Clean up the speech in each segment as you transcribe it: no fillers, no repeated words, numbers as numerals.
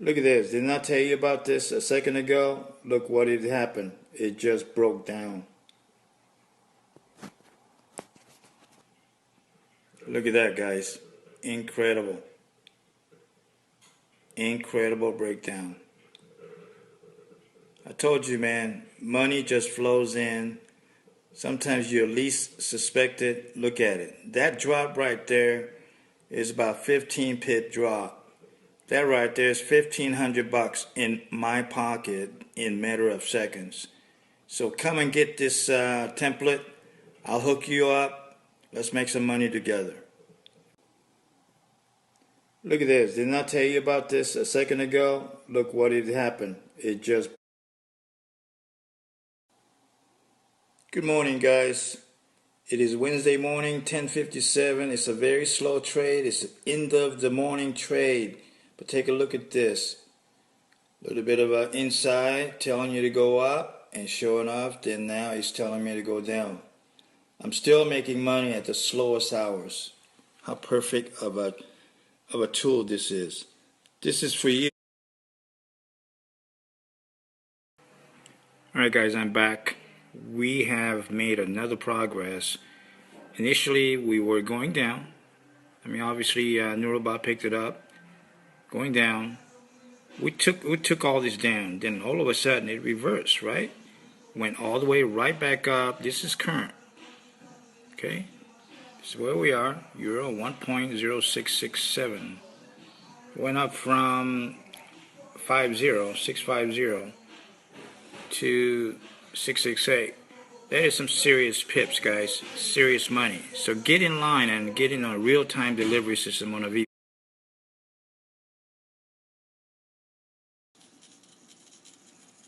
Look at this. Didn't I tell you about this a second ago? Look what had happened. It just broke down. Look at that, guys. Incredible. Incredible breakdown. I told you, man, money just flows in. Sometimes you least suspect it. Look at it. That drop right there is about 15 pip drop. That right there is $1,500 in my pocket in a matter of seconds. So come and get this template. I'll hook you up. Let's make some money together. Look at this. Didn't I tell you about this a second ago? Look what had happened. It just... Good morning, guys. It is Wednesday morning, 10:57. It's a very slow trade. It's the end of the morning trade. But take a look at this. A little bit of an inside telling you to go up, and sure enough, then now it's telling me to go down. I'm still making money at the slowest hours. How perfect of a tool this is. This is for you. Alright guys, I'm back. We have made another progress. Initially we were going down. I mean, obviously Nurobot picked it up. Going down. We took all this down. Then all of a sudden it reversed, right? Went all the way right back up. This is current. Okay? This is where we are. Euro 1.0667. Went up from 650 to 668. That is some serious pips, guys. Serious money. So get in line and get in a real-time delivery system on a V.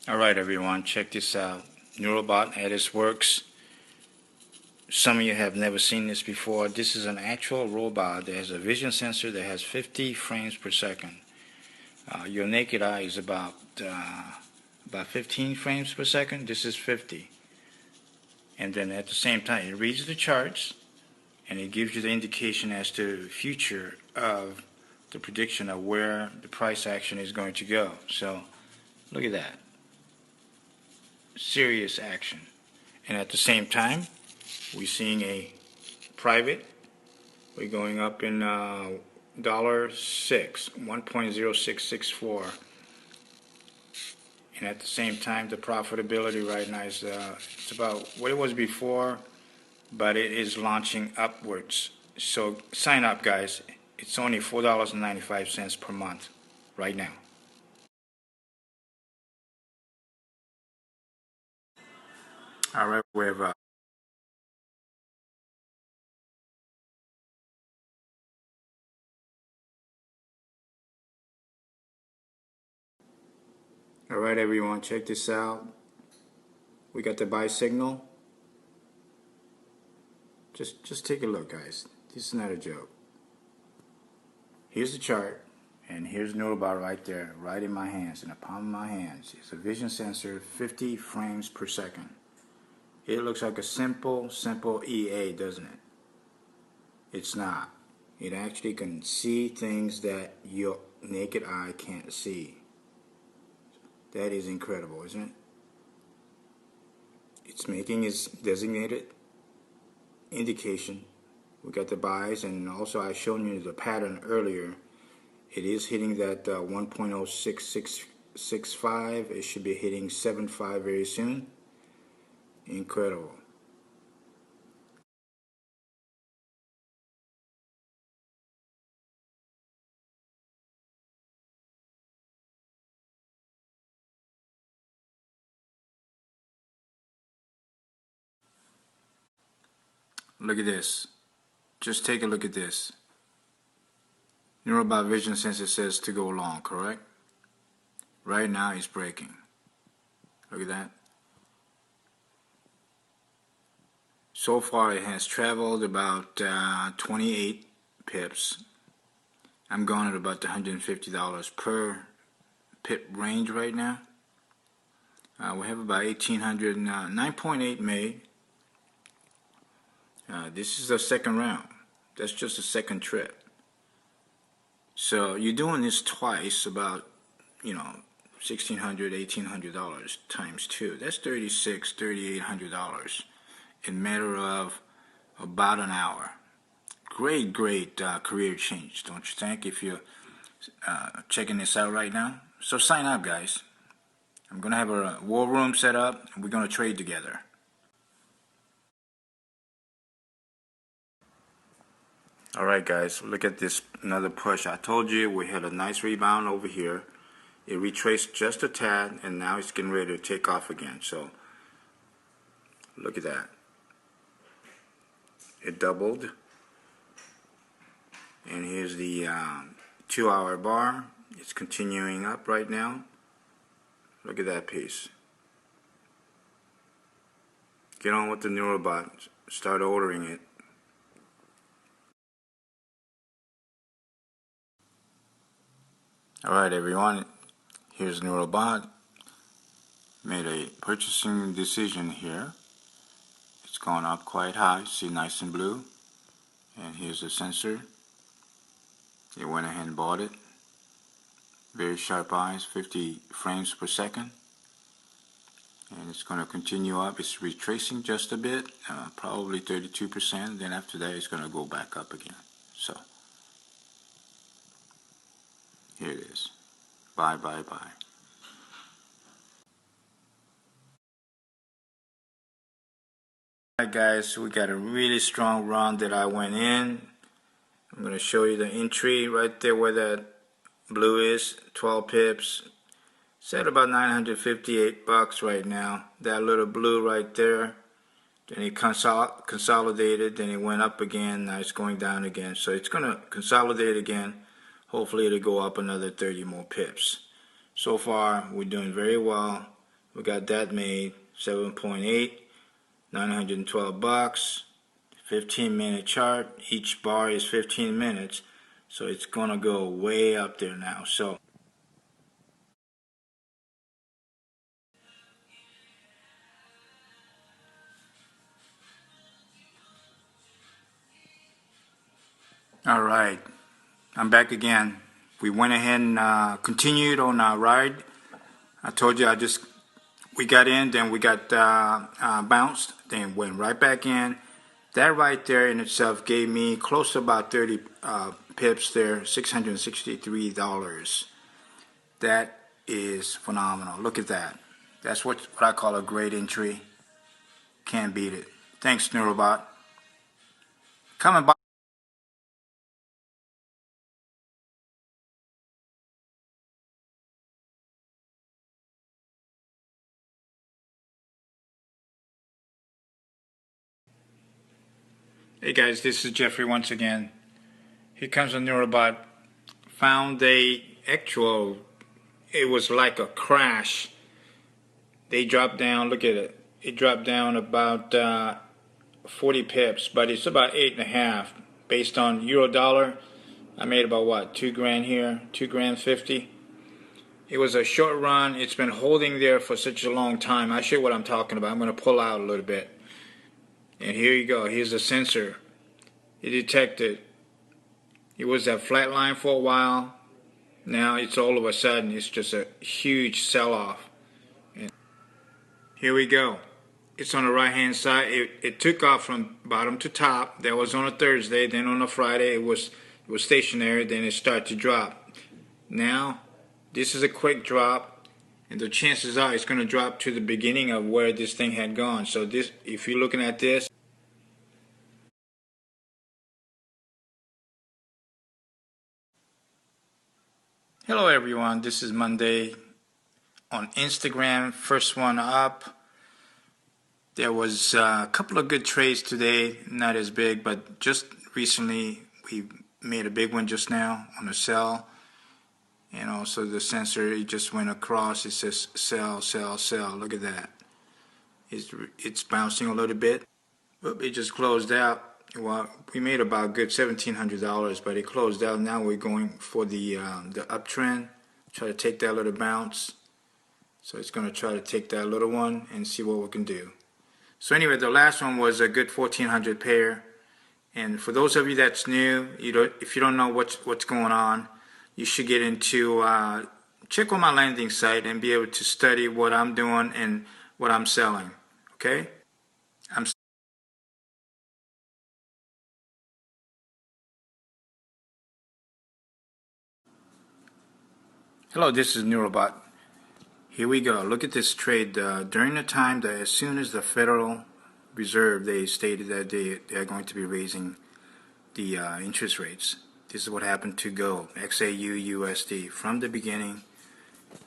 Alright everyone, check this out. Nurobot at its works. Some of you have never seen this before. This is an actual robot that has a vision sensor that has 50 frames per second. Your naked eye is about 15 frames per second. This is 50. And then at the same time, it reads the charts and it gives you the indication as to the future of the prediction of where the price action is going to go. So look at that. Serious action. And at the same time, we're seeing a private. We're going up in $6, 1.0664. And at the same time, the profitability right now is it's about what it was before, but it is launching upwards. So sign up, guys. It's only $4.95 per month right now. All right, we have all right, everyone, check this out. We got the buy signal. Just take a look, guys. This is not a joke. Here's the chart, and here's Nurobot right there, right in my hands, in the palm of my hands. It's a vision sensor, 50 frames per second. It looks like a simple EA, doesn't it? It's not. It actually can see things that your naked eye can't see. That is incredible, isn't it? It's making its designated indication. We got the buys, and also I showed you the pattern earlier. It is hitting that 1.06665. It should be hitting 7.5 very soon. Incredible. Look at this. Just take a look at this. Nurobot vision sensor says to go long, correct? Right now it's breaking. Look at that. So far it has traveled about 28 pips. I'm going at about $150 per pip range right now. We have about 1800, 9.8 made. This is the second round. That's just the second trip. So you're doing this twice, about $1,600, $1,800 times 2. That's $3,800 in a matter of about an hour. Great career change, don't you think, if you're checking this out right now? So sign up, guys. I'm going to have a war room set up, and we're going to trade together. Alright guys, look at this, another push. I told you we had a nice rebound over here. It retraced just a tad, and now it's getting ready to take off again. So look at that. It doubled. And here's the 2-hour bar. It's continuing up right now. Look at that piece. Get on with the Nurobot. Start ordering it. Alright everyone, here's Nurobot. Made a purchasing decision here. It's gone up quite high, see, nice and blue. And here's the sensor. It went ahead and bought it. Very sharp eyes, 50 frames per second. And it's going to continue up. It's retracing just a bit, probably 32%. Then after that, it's going to go back up again. So here it is. Buy, buy, buy. Alright guys, we got a really strong run that I went in. I'm going to show you the entry right there where that blue is, 12 pips. It's at about $958 right now. That little blue right there. Then it consolidated, then it went up again, now it's going down again. So it's going to consolidate again. Hopefully it'll go up another 30 more pips. So far we're doing very well. We got that made, 7.8, $912, 15-minute chart. Each bar is 15 minutes, so it's going to go way up there now. So alright, I'm back again. We went ahead and continued on our ride. I told you we got in, then we got bounced, then went right back in. That right there in itself gave me close to about 30 pips there, $663. That is phenomenal. Look at that. That's what I call a great entry. Can't beat it. Thanks, Nurobot. Coming by. Hey guys, this is Jeffrey once again. Here comes a Nurobot. Found it was like a crash. They dropped down, look at it. It dropped down about 40 pips, but it's about 8.5. Based on euro dollar, I made about what, 2 grand here, 2 grand 50. It was a short run. It's been holding there for such a long time. I'll show you what I'm talking about. I'm going to pull out a little bit. And here you go. Here's the sensor. It detected. It was at flat line for a while. Now it's all of a sudden, it's just a huge sell-off. And here we go. It's on the right-hand side. It took off from bottom to top. That was on a Thursday. Then on a Friday, it was stationary. Then it started to drop. Now, this is a quick drop. And the chances are it's going to drop to the beginning of where this thing had gone. So this, if you're looking at this, hello everyone, this is Monday on Instagram, first one up. There was a couple of good trades today, not as big, but just recently we made a big one just now on a sell. And also the sensor, it just went across, it says sell, sell, sell. Look at that. It's bouncing a little bit. Oop, it just closed out. Well, we made about good $1,700, but it closed out. Now we're going for the uptrend. Try to take that little bounce. So it's going to try to take that little one and see what we can do. So anyway, the last one was a good 1,400 pair. And for those of you that's new, if you don't know what's going on, you should get into check on my landing site and be able to study what I'm doing and what I'm selling. Okay? I'm Hello, this is Nurobot. Here we go. Look at this trade. During the time that as soon as the Federal Reserve, they stated that they are going to be raising the interest rates. This is what happened to gold, XAU USD. From the beginning,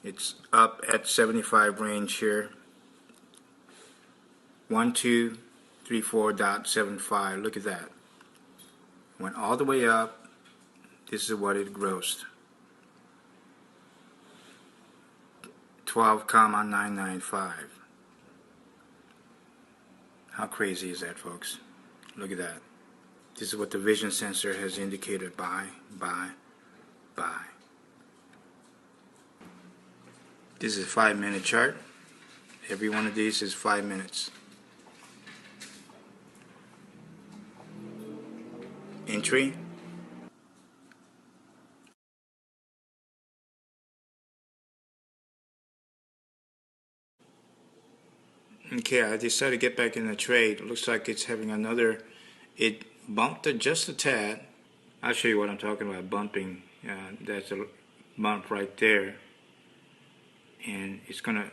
it's up at 75 range here. 1234.75. Look at that. Went all the way up. This is what it grossed. 12,995. How crazy is that, folks? Look at that. This is what the vision sensor has indicated. Buy, buy, buy. This is a 5-minute chart. Every one of these is 5 minutes. Entry. Okay, I decided to get back in the trade. It looks like it's having another, it bumped it just a tad. I'll show you what I'm talking about, bumping. That's a bump right there. And it's going to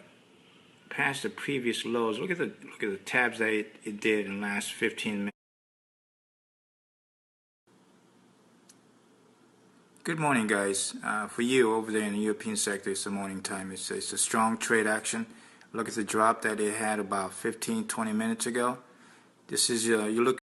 pass the previous lows. Look at the tabs that it did in the last 15 minutes. Good morning, guys. For you over there in the European sector, it's the morning time. It's a strong trade action. Look at the drop that it had about 15-20 minutes ago. This is you look